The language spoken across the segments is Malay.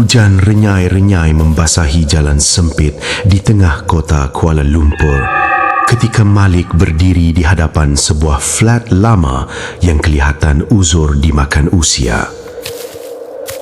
Hujan renyai-renyai membasahi jalan sempit di tengah kota Kuala Lumpur ketika Malik berdiri di hadapan sebuah flat lama yang kelihatan uzur dimakan usia.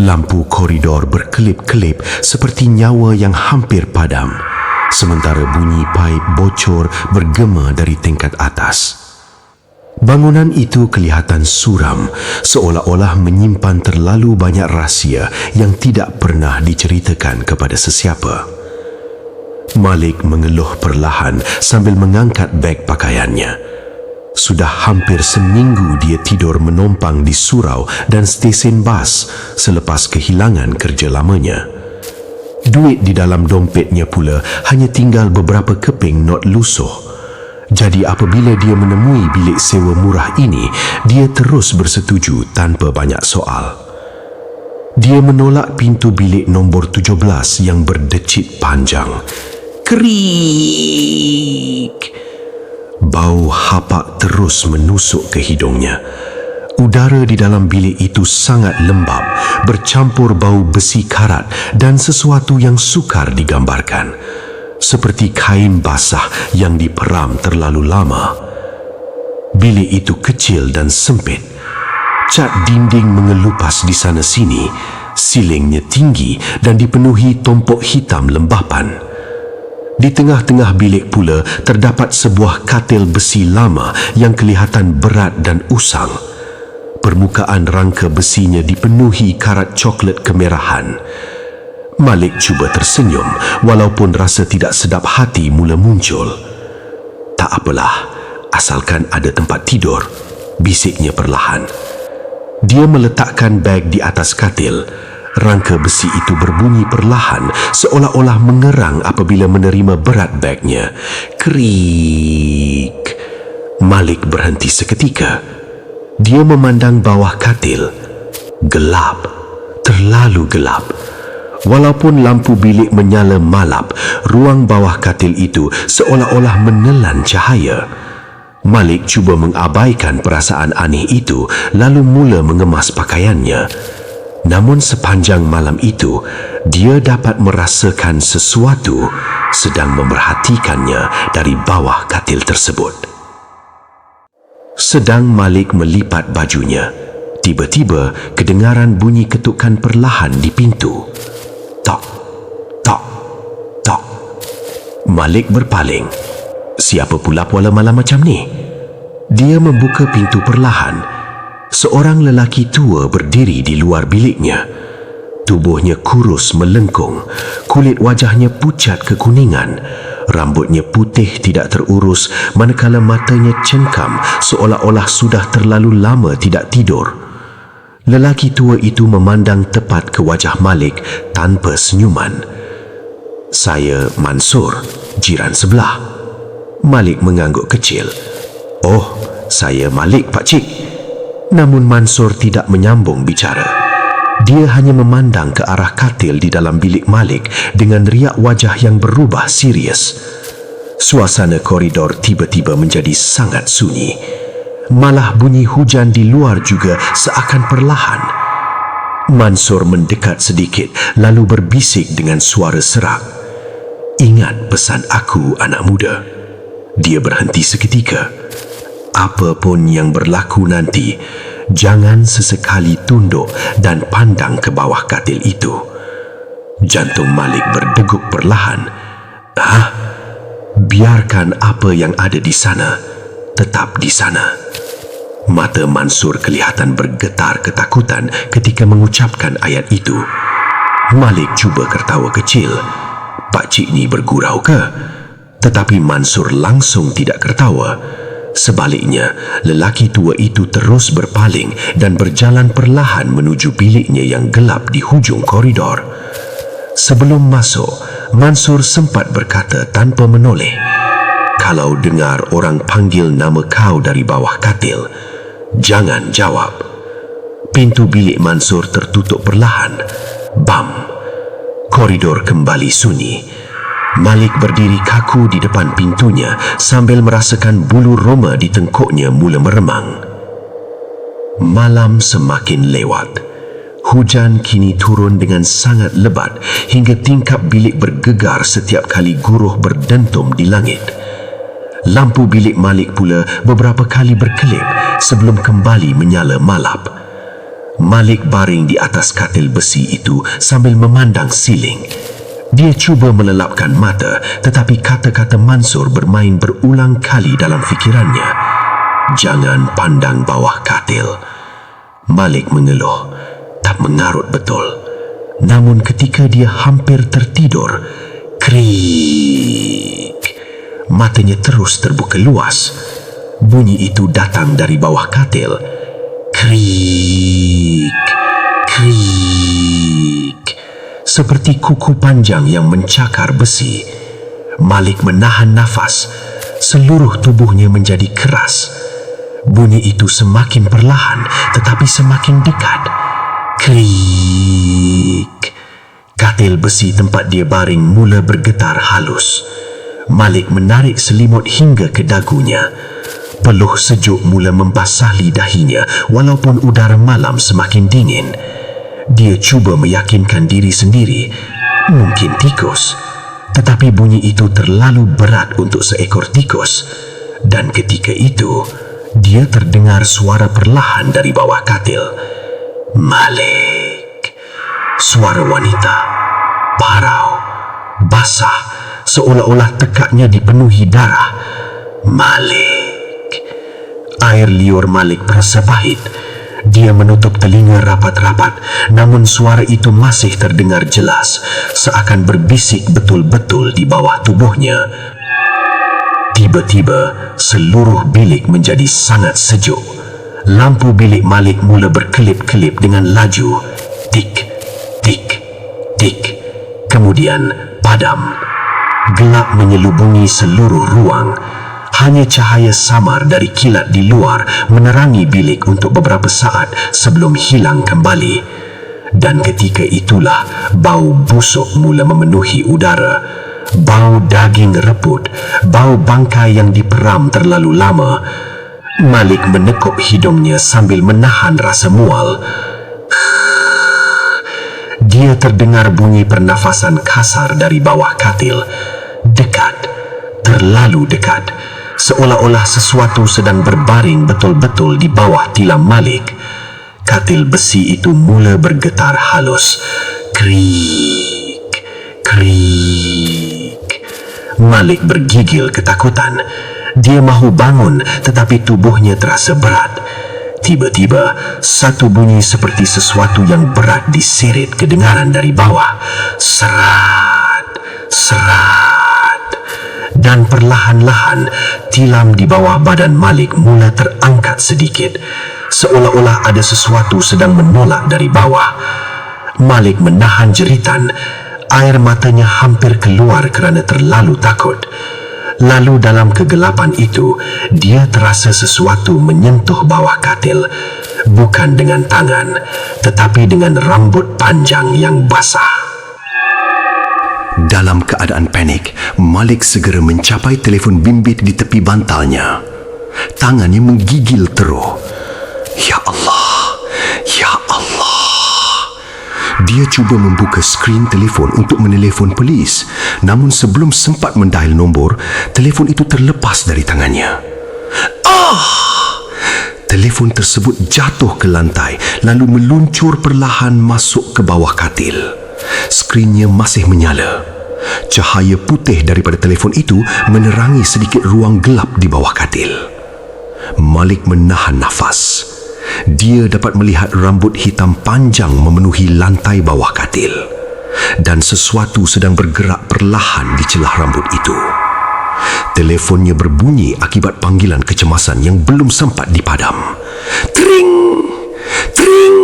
Lampu koridor berkelip-kelip seperti nyawa yang hampir padam, sementara bunyi paip bocor bergema dari tingkat atas. Bangunan itu kelihatan suram, seolah-olah menyimpan terlalu banyak rahsia yang tidak pernah diceritakan kepada sesiapa. Malik mengeluh perlahan sambil mengangkat beg pakaiannya. Sudah hampir seminggu dia tidur menompang di surau dan stesen bas selepas kehilangan kerja lamanya. Duit di dalam dompetnya pula hanya tinggal beberapa keping not lusuh. Jadi apabila dia menemui bilik sewa murah ini, dia terus bersetuju tanpa banyak soal. Dia menolak pintu bilik nombor 17 yang berdecit panjang. Kerik! Bau hapak terus menusuk ke hidungnya. Udara di dalam bilik itu sangat lembab, bercampur bau besi karat dan sesuatu yang sukar digambarkan. Seperti kain basah yang diperam terlalu lama. Bilik itu kecil dan sempit. Cat dinding mengelupas di sana sini, silingnya tinggi dan dipenuhi tompok hitam lembapan. Di tengah-tengah bilik pula terdapat sebuah katil besi lama yang kelihatan berat dan usang. Permukaan rangka besinya dipenuhi karat coklat kemerahan. Malik cuba tersenyum walaupun rasa tidak sedap hati mula muncul. Tak apalah, asalkan ada tempat tidur, bisiknya perlahan. Dia meletakkan beg di atas katil. Rangka besi itu berbunyi perlahan, seolah-olah mengerang apabila menerima berat begnya. Kerik! Malik berhenti seketika. Dia memandang bawah katil. Gelap, terlalu gelap. Walaupun lampu bilik menyala malap, ruang bawah katil itu seolah-olah menelan cahaya. Malik cuba mengabaikan perasaan aneh itu lalu mula mengemas pakaiannya. Namun sepanjang malam itu, dia dapat merasakan sesuatu sedang memerhatikannya dari bawah katil tersebut. Sedang Malik melipat bajunya, tiba-tiba kedengaran bunyi ketukan perlahan di pintu. Tok, tok, tok. Malik berpaling. Siapa pula pola malam macam ni? Dia membuka pintu perlahan. Seorang lelaki tua berdiri di luar biliknya. Tubuhnya kurus melengkung, kulit wajahnya pucat kekuningan, rambutnya putih tidak terurus manakala matanya cengkam seolah-olah sudah terlalu lama tidak tidur. Lelaki tua itu memandang tepat ke wajah Malik tanpa senyuman. Saya Mansur, jiran sebelah. Malik mengangguk kecil. Oh, saya Malik, pakcik. Namun Mansur tidak menyambung bicara. Dia hanya memandang ke arah katil di dalam bilik Malik dengan riak wajah yang berubah serius. Suasana koridor tiba-tiba menjadi sangat sunyi. Malah bunyi hujan di luar juga seakan perlahan. Mansur mendekat sedikit lalu berbisik dengan suara serak. Ingat pesan aku, anak muda. Dia berhenti seketika. Apapun yang berlaku nanti, jangan sesekali tunduk dan pandang ke bawah katil itu. Jantung Malik berdegup perlahan. Biarkan apa yang ada di sana tetap di sana. Mata Mansur kelihatan bergetar ketakutan ketika mengucapkan ayat itu. Malik cuba tertawa kecil. Pakcik ni bergurau ke? Tetapi Mansur langsung tidak tertawa. Sebaliknya, lelaki tua itu terus berpaling dan berjalan perlahan menuju biliknya yang gelap di hujung koridor. Sebelum masuk, Mansur sempat berkata tanpa menoleh, "Kalau dengar orang panggil nama kau dari bawah katil, jangan jawab." Pintu bilik Mansur tertutup perlahan. Bam! Koridor kembali sunyi. Malik berdiri kaku di depan pintunya sambil merasakan bulu roma di tengkuknya mula meremang. Malam semakin lewat. Hujan kini turun dengan sangat lebat hingga tingkap bilik bergegar setiap kali guruh berdentum di langit. Lampu bilik Malik pula beberapa kali berkelip sebelum kembali menyala malap. Malik baring di atas katil besi itu sambil memandang siling. Dia cuba melelapkan mata, tetapi kata-kata Mansur bermain berulang kali dalam fikirannya. Jangan pandang bawah katil. Malik mengeluh, tak mengarut betul. Namun ketika dia hampir tertidur, krik, matanya terus terbuka luas. Bunyi itu datang dari bawah katil. Krik, krik, seperti kuku panjang yang mencakar besi. Malik menahan nafas. Seluruh tubuhnya menjadi keras. Bunyi itu semakin perlahan tetapi semakin dekat. Krik. Katil besi tempat dia baring mula bergetar halus. Malik menarik selimut hingga ke dagunya. Peluh sejuk mula membasahi dahinya walaupun udara malam semakin dingin. Dia cuba meyakinkan diri sendiri, mungkin tikus. Tetapi bunyi itu terlalu berat untuk seekor tikus. Dan ketika itu, dia terdengar suara perlahan dari bawah katil. Malik. Suara wanita. Parau. Basah. Seolah-olah tekaknya dipenuhi darah. Malik. Air liur Malik terasa pahit. Dia menutup telinga rapat-rapat, namun suara itu masih terdengar jelas, seakan berbisik betul-betul di bawah tubuhnya. Tiba-tiba, seluruh bilik menjadi sangat sejuk. Lampu bilik Malik mula berkelip-kelip dengan laju. Tik, tik, tik. Kemudian padam. Gelap menyelubungi seluruh ruang. Hanya cahaya samar dari kilat di luar menerangi bilik untuk beberapa saat sebelum hilang kembali. Dan ketika itulah bau busuk mula memenuhi udara. Bau daging reput, bau bangkai yang diperam terlalu lama. Malik menekuk hidungnya sambil menahan rasa mual. Dia terdengar bunyi pernafasan kasar dari bawah katil. Dekat, terlalu dekat. Seolah-olah sesuatu sedang berbaring betul-betul di bawah tilam Malik. Katil besi itu mula bergetar halus. Krik, krik. Malik bergigil ketakutan. Dia mahu bangun tetapi tubuhnya terasa berat. Tiba-tiba, satu bunyi seperti sesuatu yang berat diseret kedengaran dari bawah. Serat, serat. Dan perlahan-lahan, tilam di bawah badan Malik mula terangkat sedikit. Seolah-olah ada sesuatu sedang menolak dari bawah. Malik menahan jeritan. Air matanya hampir keluar kerana terlalu takut. Lalu dalam kegelapan itu, dia terasa sesuatu menyentuh bawah katil. Bukan dengan tangan, tetapi dengan rambut panjang yang basah. Dalam keadaan panik, Malik segera mencapai telefon bimbit di tepi bantalnya. Tangannya menggigil teruk. Ya Allah, ya Allah. Dia cuba membuka skrin telefon untuk menelefon polis. Namun sebelum sempat mendial nombor, telefon itu terlepas dari tangannya. Telefon tersebut jatuh ke lantai lalu meluncur perlahan masuk ke bawah katil. Skrinnya masih menyala. Cahaya putih daripada telefon itu menerangi sedikit ruang gelap di bawah katil. Malik menahan nafas. Dia dapat melihat rambut hitam panjang memenuhi lantai bawah katil. Dan sesuatu sedang bergerak perlahan di celah rambut itu. Telefonnya berbunyi akibat panggilan kecemasan yang belum sempat dipadam. Tring! Tring!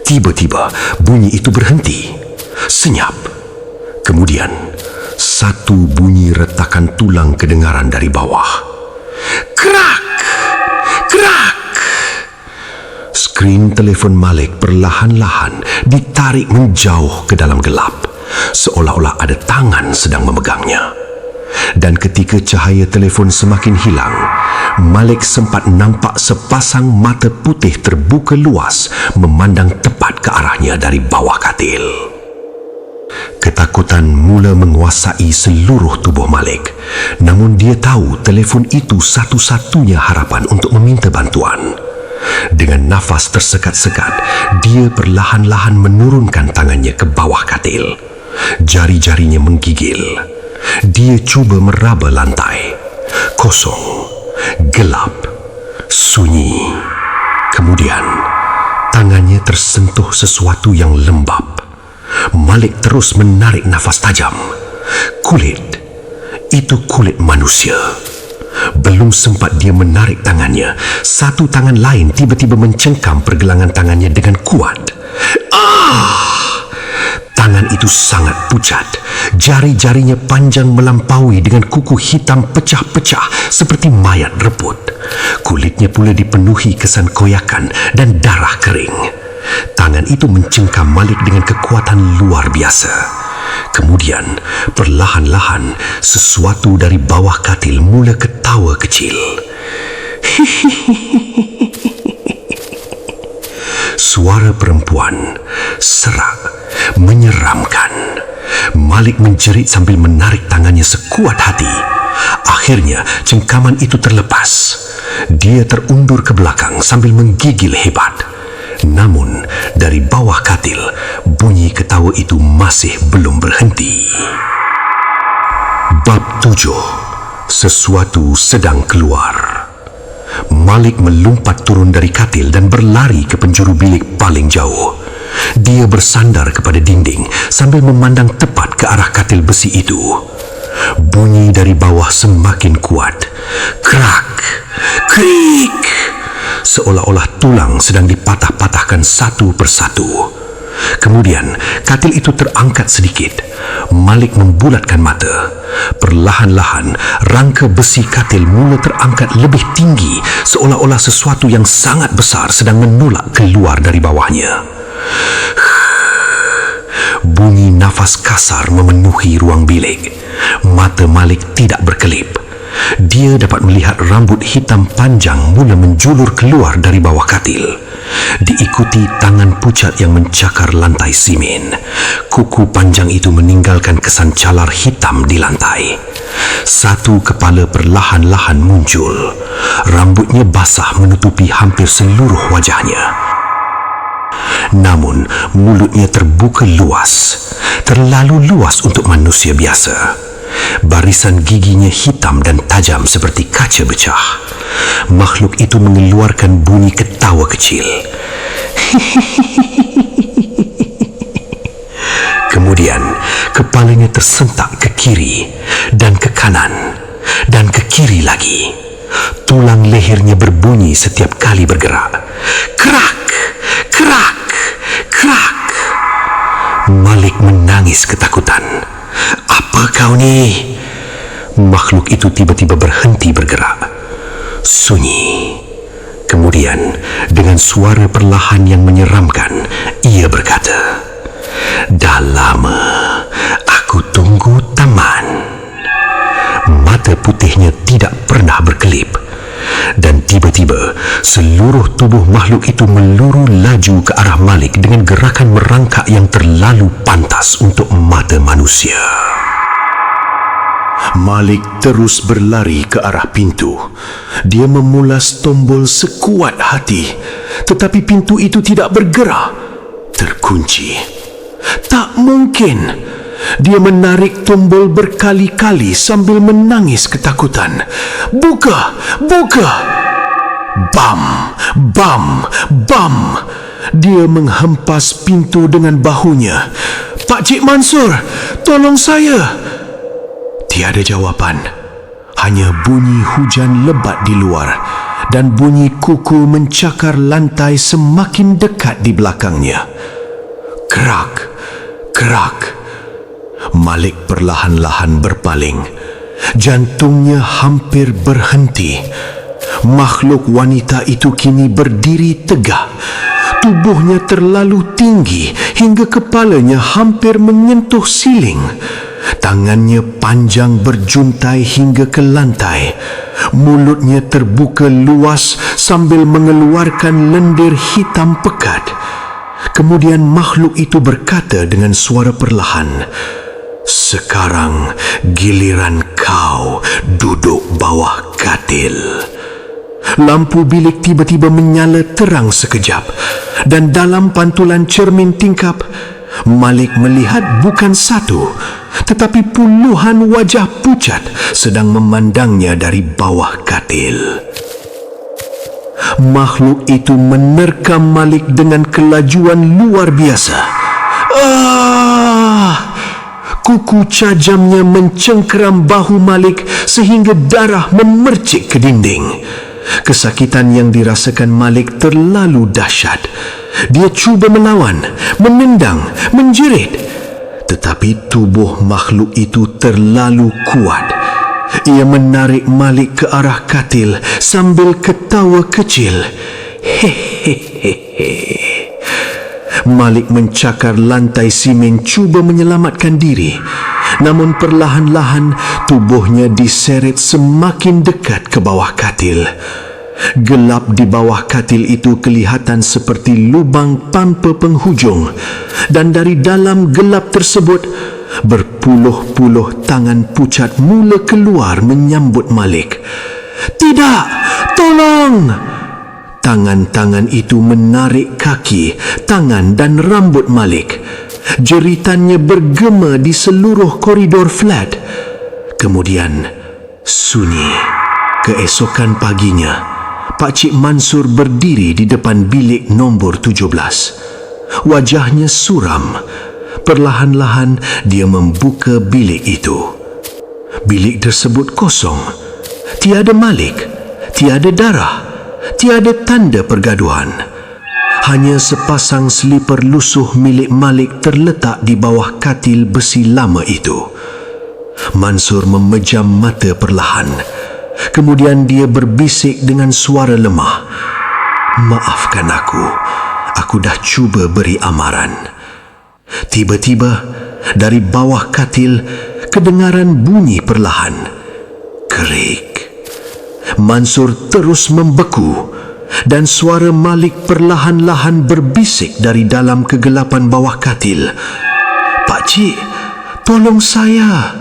Tiba-tiba bunyi itu berhenti. Senyap. Kemudian, satu bunyi retakan tulang kedengaran dari bawah. Kerak! Kerak! Skrin telefon Malik perlahan-lahan ditarik menjauh ke dalam gelap, seolah-olah ada tangan sedang memegangnya. Dan ketika cahaya telefon semakin hilang, Malik sempat nampak sepasang mata putih terbuka luas memandang tepat ke arahnya dari bawah katil. Ketakutan mula menguasai seluruh tubuh Malik. Namun dia tahu telefon itu satu-satunya harapan untuk meminta bantuan. Dengan nafas tersekat-sekat, dia perlahan-lahan menurunkan tangannya ke bawah katil. Jari-jarinya menggigil. Dia cuba meraba lantai. Kosong, gelap, sunyi. Kemudian, tangannya tersentuh sesuatu yang lembab. Malik terus menarik nafas tajam. Kulit. Itu kulit manusia. Belum sempat dia menarik tangannya, satu tangan lain tiba-tiba mencengkam pergelangan tangannya dengan kuat. Tangan itu sangat pucat. Jari-jarinya panjang melampaui dengan kuku hitam pecah-pecah seperti mayat rebut. Kulitnya pula dipenuhi kesan koyakan dan darah kering. Tangan itu mencengkam Malik dengan kekuatan luar biasa. Kemudian, perlahan-lahan, sesuatu dari bawah katil mula ketawa kecil. Suara perempuan, serak, menyeramkan. Malik menjerit sambil menarik tangannya sekuat hati. Akhirnya, cengkaman itu terlepas. Dia terundur ke belakang sambil menggigil hebat. Namun, dari bawah katil, bunyi ketawa itu masih belum berhenti. Bab 7. Sesuatu sedang keluar. Malik melompat turun dari katil dan berlari ke penjuru bilik paling jauh. Dia bersandar kepada dinding sambil memandang tepat ke arah katil besi itu. Bunyi dari bawah semakin kuat. Krak, krik. Seolah-olah tulang sedang dipatah-patahkan satu persatu. Kemudian, katil itu terangkat sedikit. Malik membulatkan mata. Perlahan-lahan, rangka besi katil mula terangkat lebih tinggi, seolah-olah sesuatu yang sangat besar sedang menolak keluar dari bawahnya. Bunyi nafas kasar memenuhi ruang bilik. Mata Malik tidak berkelip. Dia dapat melihat rambut hitam panjang mula menjulur keluar dari bawah katil. Diikuti tangan pucat yang mencakar lantai simen. Kuku panjang itu meninggalkan kesan calar hitam di lantai. Satu kepala perlahan-lahan muncul. Rambutnya basah menutupi hampir seluruh wajahnya. Namun, mulutnya terbuka luas. Terlalu luas untuk manusia biasa. Barisan giginya hitam dan tajam seperti kaca pecah. Makhluk itu mengeluarkan bunyi ketawa kecil. Kemudian, kepalanya tersentak ke kiri dan ke kanan dan ke kiri lagi. Tulang lehernya berbunyi setiap kali bergerak. Krak, krak, krak. Malik menangis ketakutan. Apa kau ni? Makhluk itu tiba-tiba berhenti bergerak. Sunyi. Kemudian, dengan suara perlahan yang menyeramkan, ia berkata, "Dah lama aku tunggu teman." Mata putihnya tidak pernah berkelip. Dan tiba-tiba, seluruh tubuh makhluk itu meluru laju ke arah Malik dengan gerakan merangkak yang terlalu pantas untuk mata manusia. Malik terus berlari ke arah pintu. Dia memulas tombol sekuat hati, tetapi pintu itu tidak bergerak. Terkunci. Tak mungkin. Dia menarik tombol berkali-kali sambil menangis ketakutan. Buka! Buka! Bam! Bam! Bam! Dia menghempas pintu dengan bahunya. "Pak Cik Mansur, tolong saya!" Tiada jawapan. Hanya bunyi hujan lebat di luar dan bunyi kuku mencakar lantai semakin dekat di belakangnya. Kerak! Kerak! Malik perlahan-lahan berpaling. Jantungnya hampir berhenti. Makhluk wanita itu kini berdiri tegak. Tubuhnya terlalu tinggi hingga kepalanya hampir menyentuh siling. Tangannya panjang berjuntai hingga ke lantai. Mulutnya terbuka luas sambil mengeluarkan lendir hitam pekat. Kemudian makhluk itu berkata dengan suara perlahan, "Sekarang giliran kau duduk bawah katil." Lampu bilik tiba-tiba menyala terang sekejap dan dalam pantulan cermin tingkap, Malik melihat bukan satu, tetapi puluhan wajah pucat sedang memandangnya dari bawah katil. Makhluk itu menerkam Malik dengan kelajuan luar biasa. Kuku cajamnya mencengkeram bahu Malik sehingga darah memercik ke dinding. Kesakitan yang dirasakan Malik terlalu dahsyat. Dia cuba melawan, menendang, menjerit. Tetapi tubuh makhluk itu terlalu kuat. Ia menarik Malik ke arah katil sambil ketawa kecil. Hehehe. Malik mencakar lantai simen cuba menyelamatkan diri. Namun perlahan-lahan tubuhnya diseret semakin dekat ke bawah katil. Gelap di bawah katil itu kelihatan seperti lubang tanpa penghujung, dan dari dalam gelap tersebut berpuluh-puluh tangan pucat mula keluar menyambut Malik. "Tidak! Tolong!" Tangan-tangan itu menarik kaki, tangan dan rambut Malik. Jeritannya bergema di seluruh koridor flat. Kemudian sunyi. Keesokan paginya, Pakcik Mansur berdiri di depan bilik nombor 17. Wajahnya suram. Perlahan-lahan dia membuka bilik itu. Bilik tersebut kosong. Tiada Malik, tiada darah, tiada tanda pergaduhan. Hanya sepasang selipar lusuh milik Malik terletak di bawah katil besi lama itu. Mansur memejam mata perlahan. Kemudian dia berbisik dengan suara lemah, "Maafkan aku. Aku dah cuba beri amaran." Tiba-tiba, dari bawah katil, kedengaran bunyi perlahan. Kerik. Mansur terus membeku dan suara Malik perlahan-lahan berbisik dari dalam kegelapan bawah katil, "Pakcik, tolong saya."